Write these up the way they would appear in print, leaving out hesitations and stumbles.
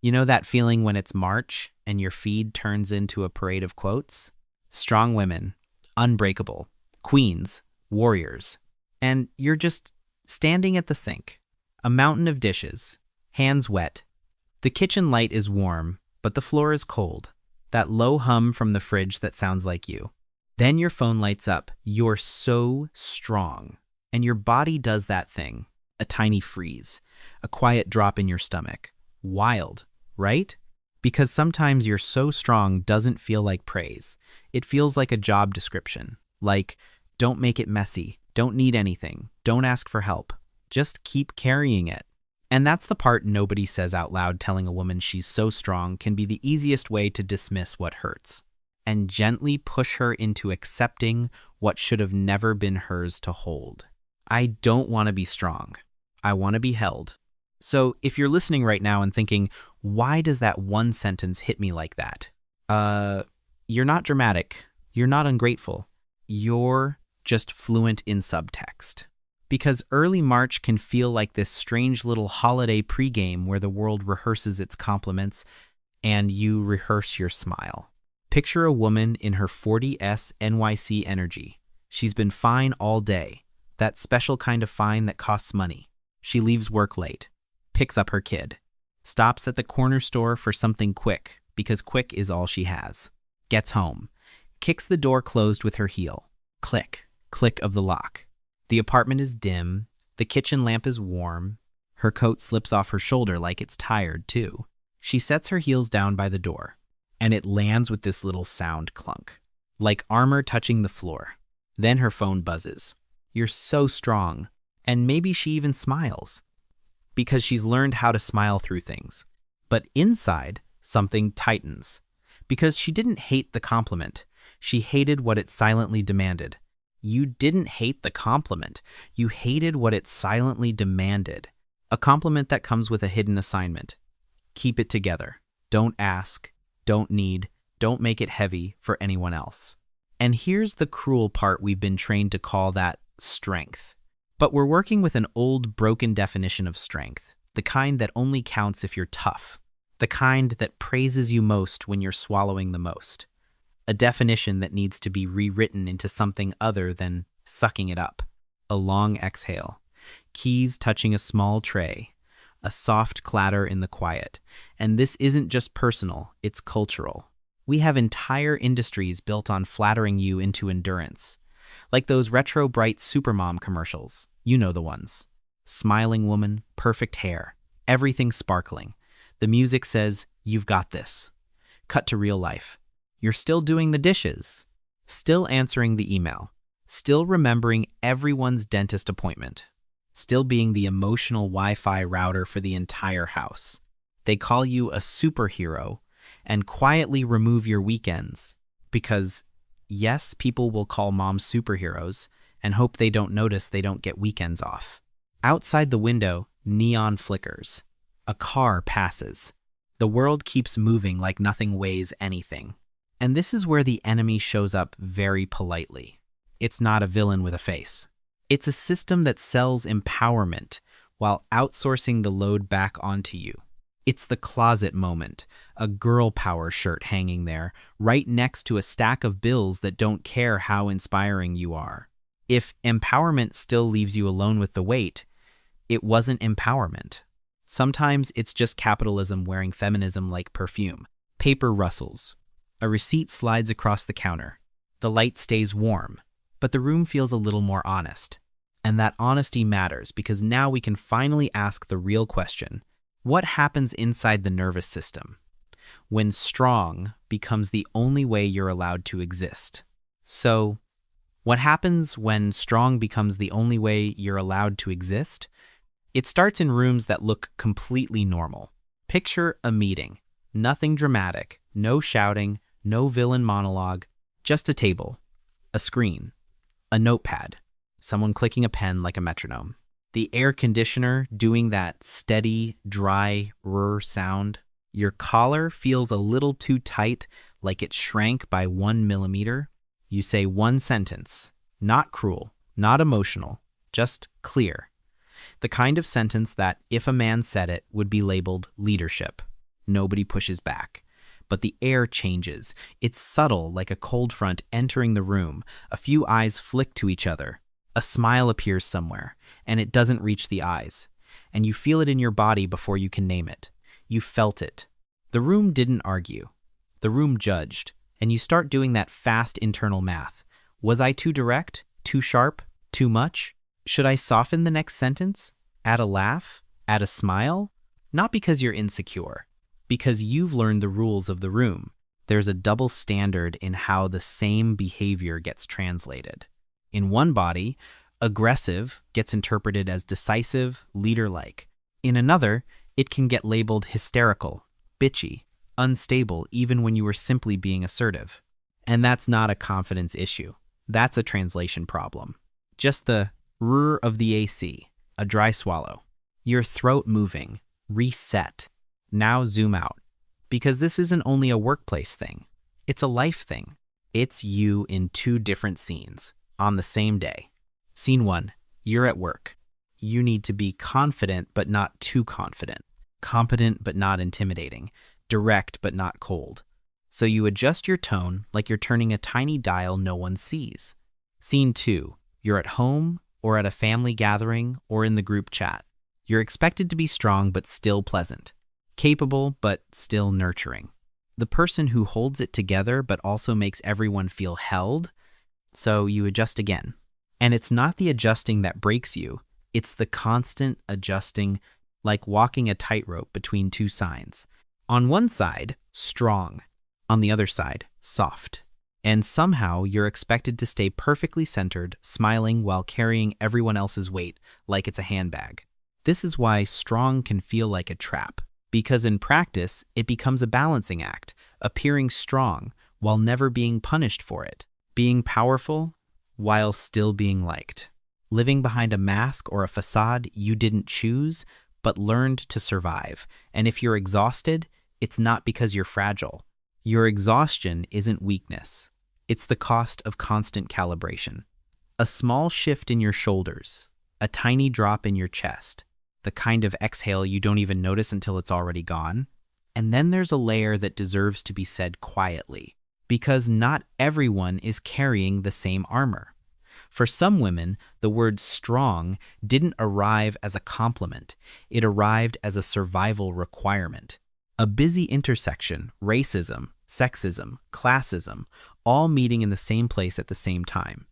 You know that feeling when it's March and your feed turns into a parade of quotes? Strong women, unbreakable, queens, warriors. And you're just standing at the sink. A mountain of dishes, hands wet. The kitchen light is warm, but the floor is cold. That low hum from the fridge that sounds like you. Then your phone lights up. You're so strong. And your body does that thing. A tiny freeze. A quiet drop in your stomach. Wild, right? Because sometimes you're so strong doesn't feel like praise. It feels like a job description. Like, don't make it messy. Don't need anything. Don't ask for help. Just keep carrying it. And that's the part nobody says out loud. Telling a woman she's so strong can be the easiest way to dismiss what hurts and gently push her into accepting what should have never been hers to hold. I don't want to be strong. I want to be held. So if you're listening right now and thinking, why does that one sentence hit me like that? You're not dramatic. You're not ungrateful. You're just fluent in subtext. Because early March can feel like this strange little holiday pregame where the world rehearses its compliments and you rehearse your smile. Picture a woman in her 40s NYC energy. She's been fine all day. That special kind of fine that costs money. She leaves work late, picks up her kid, stops at the corner store for something quick because quick is all she has. Gets home, kicks the door closed with her heel. Click, click of the lock. The apartment is dim, the kitchen lamp is warm, her coat slips off her shoulder like it's tired too. She sets her heels down by the door, and it lands with this little sound clunk, like armor touching the floor. Then her phone buzzes. You're so strong, and maybe she even smiles, because she's learned how to smile through things. But inside, something tightens, because she didn't hate the compliment, she hated what it silently demanded. You didn't hate the compliment. You hated what it silently demanded. A compliment that comes with a hidden assignment. Keep it together. Don't ask. Don't need. Don't make it heavy for anyone else. And here's the cruel part we've been trained to call that strength. But we're working with an old, broken definition of strength. The kind that only counts if you're tough. The kind that praises you most when you're swallowing the most. A definition that needs to be rewritten into something other than sucking it up. A long exhale. Keys touching a small tray. A soft clatter in the quiet. And this isn't just personal, it's cultural. We have entire industries built on flattering you into endurance. Like those retro bright Supermom commercials. You know the ones. Smiling woman, perfect hair. Everything sparkling. The music says, you've got this. Cut to real life. You're still doing the dishes, still answering the email, still remembering everyone's dentist appointment, still being the emotional Wi-Fi router for the entire house. They call you a superhero and quietly remove your weekends because, yes, people will call moms superheroes and hope they don't notice they don't get weekends off. Outside the window, neon flickers. A car passes. The world keeps moving like nothing weighs anything. And this is where the enemy shows up very politely. It's not a villain with a face. It's a system that sells empowerment while outsourcing the load back onto you. It's the closet moment, a girl power shirt hanging there, right next to a stack of bills that don't care how inspiring you are. If empowerment still leaves you alone with the weight, it wasn't empowerment. Sometimes it's just capitalism wearing feminism like perfume. Paper rustles. A receipt slides across the counter. The light stays warm, but the room feels a little more honest. And that honesty matters because now we can finally ask the real question. What happens inside the nervous system when strong becomes the only way you're allowed to exist? So, what happens when strong becomes the only way you're allowed to exist? It starts in rooms that look completely normal. Picture a meeting. Nothing dramatic, no shouting, no villain monologue, just a table, a screen, a notepad, someone clicking a pen like a metronome. The air conditioner doing that steady, dry, sound. Your collar feels a little too tight, like it shrank by 1 millimeter. You say one sentence, not cruel, not emotional, just clear. The kind of sentence that, if a man said it, would be labeled leadership. Nobody pushes back. But the air changes. It's subtle, like a cold front entering the room. A few eyes flick to each other. A smile appears somewhere, and it doesn't reach the eyes. And you feel it in your body before you can name it. You felt it. The room didn't argue. The room judged. And you start doing that fast internal math. Was I too direct? Too sharp? Too much? Should I soften the next sentence? Add a laugh? Add a smile? Not because you're insecure. Because you've learned the rules of the room. There's a double standard in how the same behavior gets translated. In one body, aggressive gets interpreted as decisive, leader-like. In another, it can get labeled hysterical, bitchy, unstable, even when you were simply being assertive. And that's not a confidence issue. That's a translation problem. Just the rrr of the AC, a dry swallow. Your throat moving, reset. Now zoom out. Because this isn't only a workplace thing. It's a life thing. It's you in two different scenes, on the same day. Scene 1, you're at work. You need to be confident but not too confident. Competent but not intimidating. Direct but not cold. So you adjust your tone like you're turning a tiny dial no one sees. Scene 2, you're at home or at a family gathering or in the group chat. You're expected to be strong but still pleasant. Capable but still nurturing. The person who holds it together but also makes everyone feel held. So you adjust again. And it's not the adjusting that breaks you. It's the constant adjusting, like walking a tightrope between two signs. On one side, strong. On the other side, soft. And somehow you're expected to stay perfectly centered, smiling while carrying everyone else's weight like it's a handbag. This is why strong can feel like a trap. Because in practice, it becomes a balancing act, appearing strong while never being punished for it. Being powerful while still being liked. Living behind a mask or a facade you didn't choose, but learned to survive. And if you're exhausted, it's not because you're fragile. Your exhaustion isn't weakness. It's the cost of constant calibration. A small shift in your shoulders, a tiny drop in your chest, the kind of exhale you don't even notice until it's already gone. And then there's a layer that deserves to be said quietly, because not everyone is carrying the same armor. For some women, the word strong didn't arrive as a compliment. It arrived as a survival requirement. A busy intersection, racism, sexism, classism, all meeting in the same place at the same time.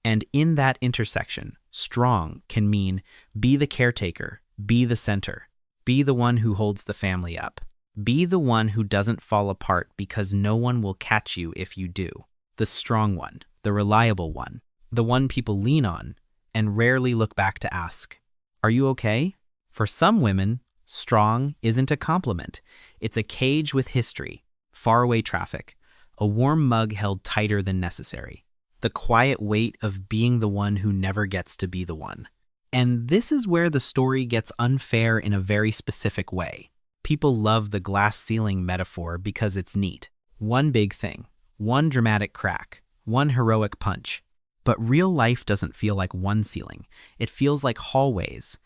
And in that intersection, strong can mean be the caretaker, be the center, be the one who holds the family up, be the one who doesn't fall apart because no one will catch you if you do. The strong one, the reliable one, the one people lean on and rarely look back to ask, are you okay? For some women, strong isn't a compliment. It's a cage with history, faraway traffic, a warm mug held tighter than necessary. The quiet weight of being the one who never gets to be the one. And this is where the story gets unfair in a very specific way. People love the glass ceiling metaphor because it's neat. One big thing, one dramatic crack, one heroic punch. But real life doesn't feel like one ceiling. It feels like hallways,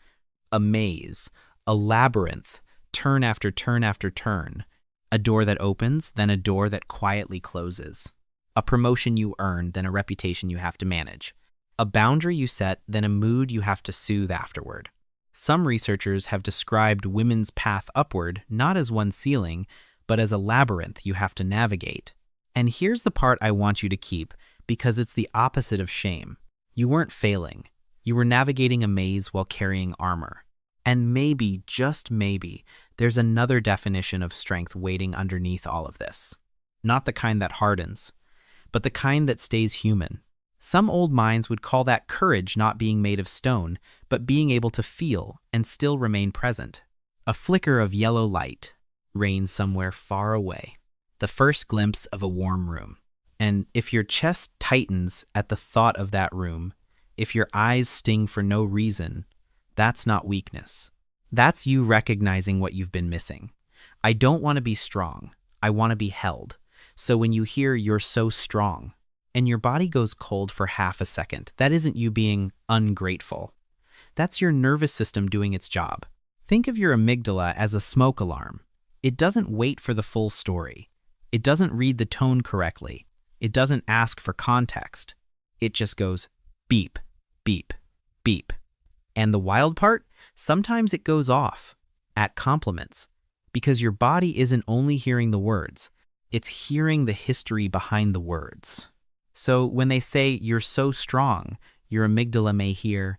a maze, a labyrinth, turn after turn after turn. A door that opens, then a door that quietly closes. A promotion you earn, then a reputation you have to manage. A boundary you set, then a mood you have to soothe afterward. Some researchers have described women's path upward not as one ceiling, but as a labyrinth you have to navigate. And here's the part I want you to keep, because it's the opposite of shame. You weren't failing. You were navigating a maze while carrying armor. And maybe, just maybe, there's another definition of strength waiting underneath all of this. Not the kind that hardens, but the kind that stays human. Some old minds would call that courage, not being made of stone, but being able to feel and still remain present. A flicker of yellow light, rain somewhere far away. The first glimpse of a warm room. And if your chest tightens at the thought of that room, if your eyes sting for no reason, that's not weakness. That's you recognizing what you've been missing. I don't want to be strong. I want to be held. So when you hear you're so strong, and your body goes cold for half a second, that isn't you being ungrateful. That's your nervous system doing its job. Think of your amygdala as a smoke alarm. It doesn't wait for the full story. It doesn't read the tone correctly. It doesn't ask for context. It just goes beep, beep, beep. And the wild part? Sometimes it goes off at compliments because your body isn't only hearing the words, it's hearing the history behind the words. So when they say you're so strong, your amygdala may hear,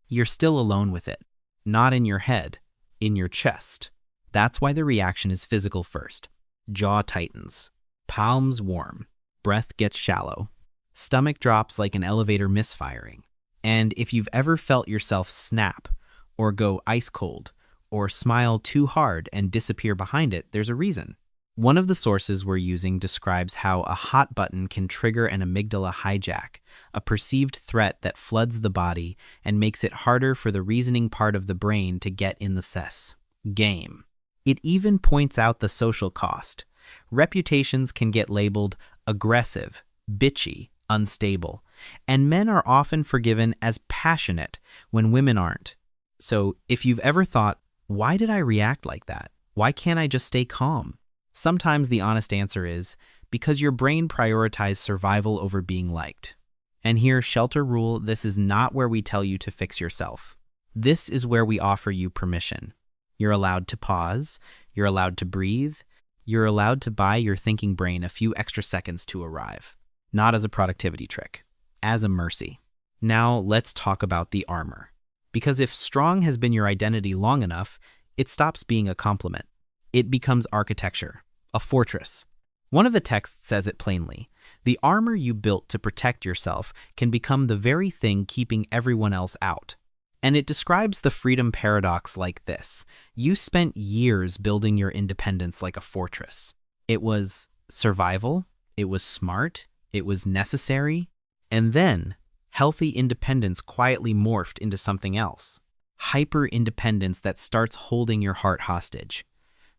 you're still alone with it, not in your head, in your chest. That's why the reaction is physical first. Jaw tightens, palms warm, breath gets shallow, stomach drops like an elevator misfiring. And if you've ever felt yourself snap, or go ice cold, or smile too hard and disappear behind it, there's a reason. One of the sources we're using describes how a hot button can trigger an amygdala hijack, a perceived threat that floods the body and makes it harder for the reasoning part of the brain to get in the game. It even points out the social cost. Reputations can get labeled aggressive, bitchy, unstable, and men are often forgiven as passionate when women aren't. So if you've ever thought, why did I react like that? Why can't I just stay calm? Sometimes the honest answer is because your brain prioritized survival over being liked. And here, shelter rule, this is not where we tell you to fix yourself. This is where we offer you permission. You're allowed to pause, you're allowed to breathe, you're allowed to buy your thinking brain a few extra seconds to arrive. Not as a productivity trick, as a mercy. Now let's talk about the armor. Because if strong has been your identity long enough, it stops being a compliment. It becomes architecture, a fortress. One of the texts says it plainly. The armor you built to protect yourself can become the very thing keeping everyone else out. And it describes the freedom paradox like this. You spent years building your independence like a fortress. It was survival, it was smart, it was necessary, and then healthy independence quietly morphed into something else. Hyper-independence that starts holding your heart hostage.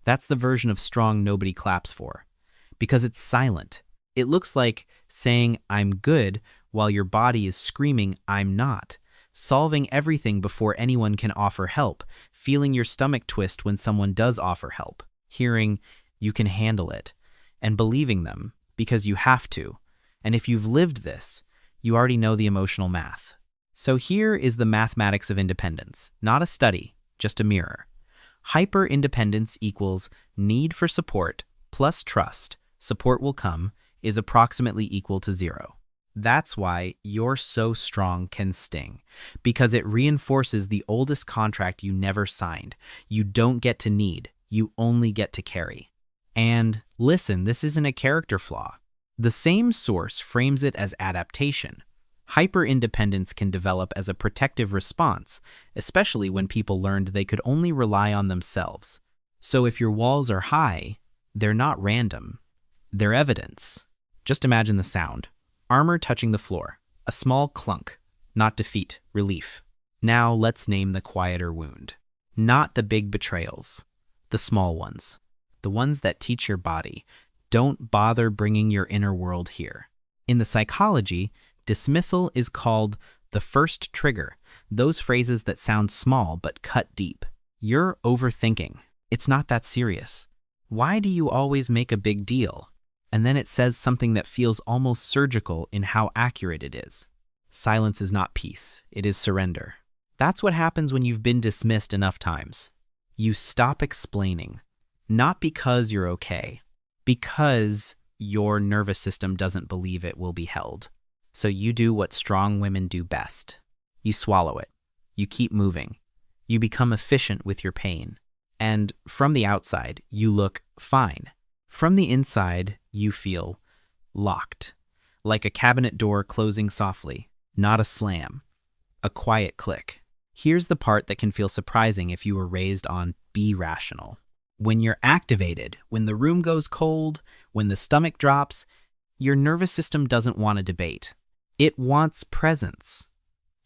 That's the version of strong nobody claps for. Because it's silent. It looks like saying, I'm good, while your body is screaming, I'm not. Solving everything before anyone can offer help. Feeling your stomach twist when someone does offer help. Hearing, you can handle it. And believing them, because you have to. And if you've lived this, you already know the emotional math. So here is the mathematics of independence. Not a study, just a mirror. Hyper-independence equals need for support plus trust, support will come, is approximately equal to 0. That's why you're so strong can sting, because it reinforces the oldest contract you never signed. You don't get to need, you only get to carry. And listen, this isn't a character flaw. The same source frames it as adaptation. Hyper-independence can develop as a protective response, especially when people learned they could only rely on themselves. So if your walls are high, they're not random. They're evidence. Just imagine the sound. Armor touching the floor. A small clunk. Not defeat, relief. Now let's name the quieter wound. Not the big betrayals. The small ones. The ones that teach your body. Don't bother bringing your inner world here. In the psychology, dismissal is called the first trigger, those phrases that sound small but cut deep. You're overthinking. It's not that serious. Why do you always make a big deal? And then it says something that feels almost surgical in how accurate it is. Silence is not peace, it is surrender. That's what happens when you've been dismissed enough times. You stop explaining, not because you're okay, because your nervous system doesn't believe it will be held. So you do what strong women do best. You swallow it. You keep moving. You become efficient with your pain. And from the outside, you look fine. From the inside, you feel locked. Like a cabinet door closing softly, not a slam. A quiet click. Here's the part that can feel surprising if you were raised on be rational. When you're activated, when the room goes cold, when the stomach drops, your nervous system doesn't want to debate. It wants presence.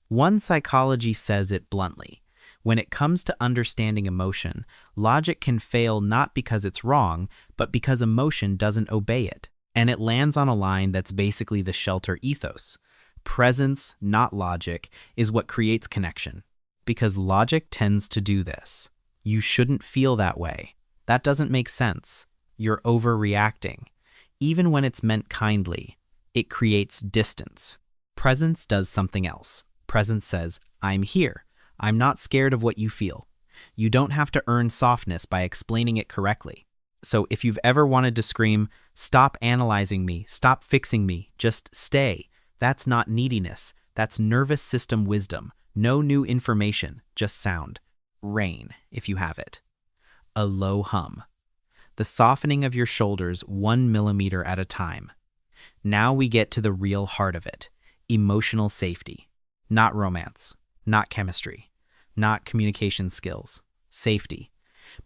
One psychology says it bluntly. When it comes to understanding emotion, logic can fail not because it's wrong, but because emotion doesn't obey it. And it lands on a line that's basically the shelter ethos. Presence, not logic, is what creates connection. Because logic tends to do this. You shouldn't feel that way. That doesn't make sense. You're overreacting. Even when it's meant kindly, it creates distance. Presence does something else. Presence says, I'm here. I'm not scared of what you feel. You don't have to earn softness by explaining it correctly. So if you've ever wanted to scream, stop analyzing me, stop fixing me, just stay, that's not neediness. That's nervous system wisdom. No new information, just sound. Rain, if you have it. A low hum. The softening of your shoulders 1 millimeter at a time. Now we get to the real heart of it. Emotional safety. Not romance, not chemistry, not communication skills. Safety.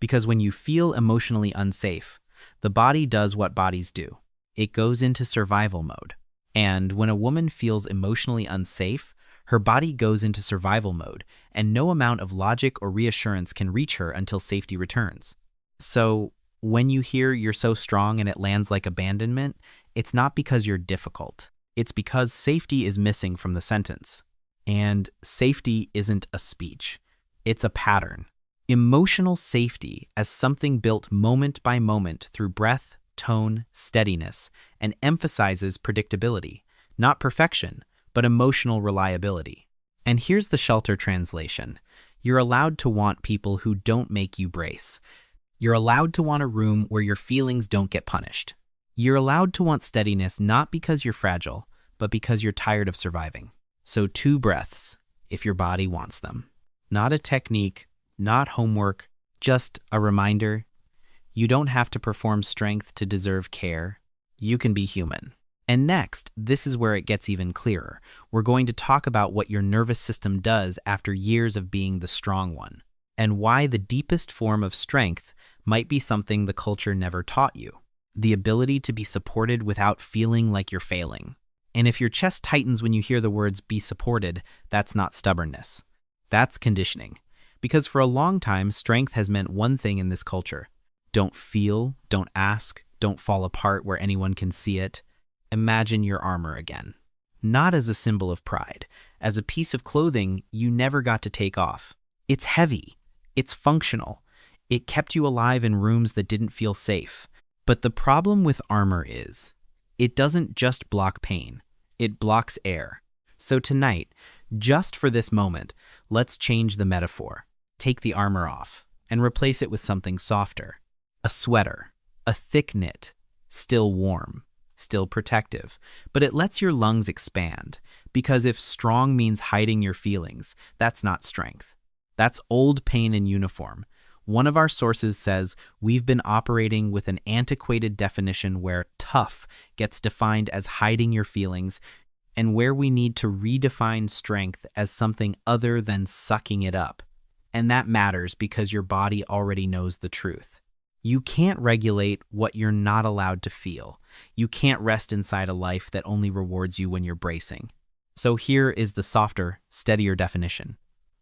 Because when you feel emotionally unsafe, the body does what bodies do. It goes into survival mode. And when a woman feels emotionally unsafe, her body goes into survival mode, and no amount of logic or reassurance can reach her until safety returns. So, when you hear you're so strong and it lands like abandonment, it's not because you're difficult. It's because safety is missing from the sentence. And safety isn't a speech. It's a pattern. Emotional safety as something built moment by moment through breath, tone, steadiness, and emphasizes predictability, not perfection, but emotional reliability. And here's the shelter translation. You're allowed to want people who don't make you brace. You're allowed to want a room where your feelings don't get punished. You're allowed to want steadiness not because you're fragile, but because you're tired of surviving. So 2 breaths, if your body wants them. Not a technique, not homework, just a reminder. You don't have to perform strength to deserve care. You can be human. And next, this is where it gets even clearer. We're going to talk about what your nervous system does after years of being the strong one, and why the deepest form of strength might be something the culture never taught you. The ability to be supported without feeling like you're failing. And if your chest tightens when you hear the words be supported, that's not stubbornness. That's conditioning. Because for a long time, strength has meant one thing in this culture. Don't feel, don't ask, don't fall apart where anyone can see it. Imagine your armor again. Not as a symbol of pride, as a piece of clothing you never got to take off. It's heavy. It's functional. It kept you alive in rooms that didn't feel safe. But the problem with armor is, it doesn't just block pain. It blocks air. So tonight, just for this moment, let's change the metaphor. Take the armor off and replace it with something softer. A sweater, a thick knit, still warm, still protective, but it lets your lungs expand, because if strong means hiding your feelings, that's not strength. That's old pain in uniform. One of our sources says we've been operating with an antiquated definition where tough gets defined as hiding your feelings, and where we need to redefine strength as something other than sucking it up. And that matters because your body already knows the truth. You can't regulate what you're not allowed to feel. You can't rest inside a life that only rewards you when you're bracing. So here is the softer, steadier definition.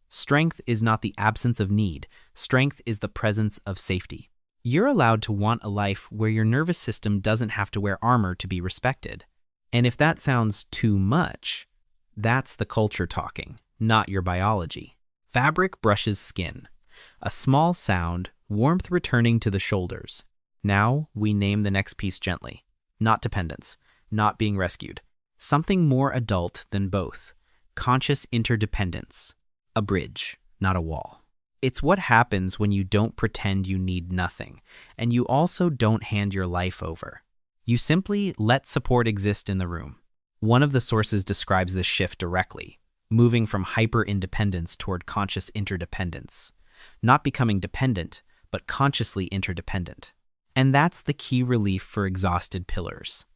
Strength is not the absence of need. Strength is the presence of safety. You're allowed to want a life where your nervous system doesn't have to wear armor to be respected. And if that sounds too much, that's the culture talking, not your biology. Fabric brushes skin. A small sound, warmth returning to the shoulders. Now we name the next piece gently. Not dependence, not being rescued. Something more adult than both. Conscious interdependence. A bridge, not a wall. It's what happens when you don't pretend you need nothing, and you also don't hand your life over. You simply let support exist in the room. One of the sources describes this shift directly, moving from hyper-independence toward conscious interdependence. Not becoming dependent, but consciously interdependent. And that's the key relief for exhausted pillars.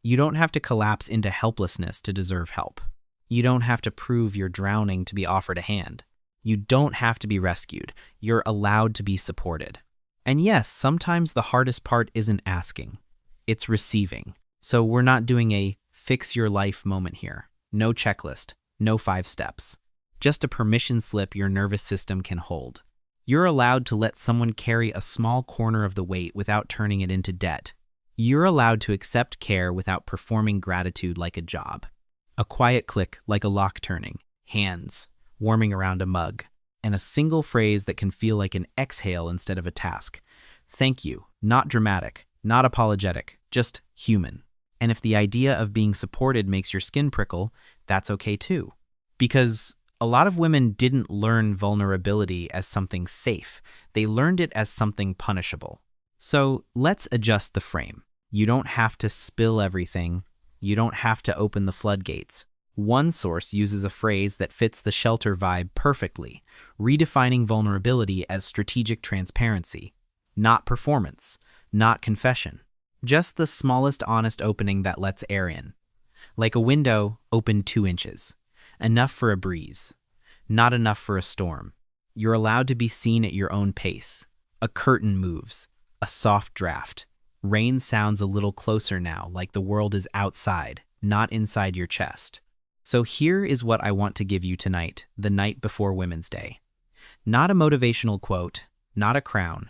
You don't have to collapse into helplessness to deserve help. You don't have to prove you're drowning to be offered a hand. You don't have to be rescued. You're allowed to be supported. And yes, sometimes the hardest part isn't asking. It's receiving. So we're not doing a fix your life moment here. No checklist, no 5 steps. Just a permission slip your nervous system can hold. You're allowed to let someone carry a small corner of the weight without turning it into debt. You're allowed to accept care without performing gratitude like a job. A quiet click like a lock turning, hands warming around a mug, and a single phrase that can feel like an exhale instead of a task. thank you, not dramatic, not apologetic, just human. And if the idea of being supported makes your skin prickle, that's okay too. Because a lot of women didn't learn vulnerability as something safe. They learned it as something punishable. So let's adjust the frame. You don't have to spill everything. You don't have to open the floodgates. One source uses a phrase that fits the shelter vibe perfectly, redefining vulnerability as strategic transparency. Not performance, not confession. Just the smallest honest opening that lets air in. Like a window, open 2 inches. Enough for a breeze. Not enough for a storm. You're allowed to be seen at your own pace. A curtain moves. A soft draft. Rain sounds a little closer now, like the world is outside, not inside your chest. So here is what I want to give you tonight, the night before Women's Day. Not a motivational quote, not a crown,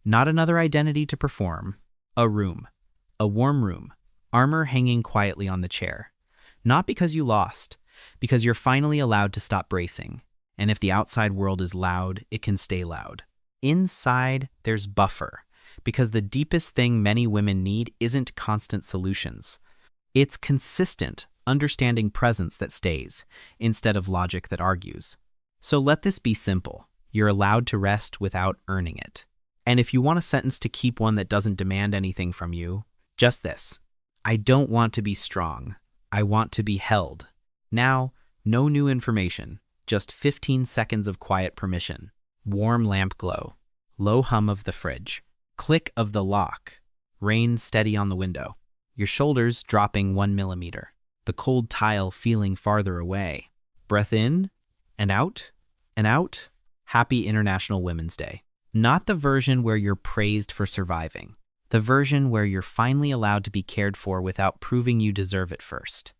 not another identity to perform. A room. A warm room. Armor hanging quietly on the chair. Not because you lost, because you're finally allowed to stop bracing. And if the outside world is loud, it can stay loud. Inside, there's buffer, because the deepest thing many women need isn't constant solutions. It's consistent, understanding presence that stays, instead of logic that argues. So let this be simple. You're allowed to rest without earning it. And if you want a sentence to keep one that doesn't demand anything from you, just this. I don't want to be strong. I want to be held. Now, no new information, just 15 seconds of quiet permission. Warm lamp glow. Low hum of the fridge. Click of the lock. Rain steady on the window. Your shoulders dropping 1 millimeter. The cold tile feeling farther away. Breath in and out and out. Happy International Women's Day. Not the version where you're praised for surviving. The version where you're finally allowed to be cared for without proving you deserve it first.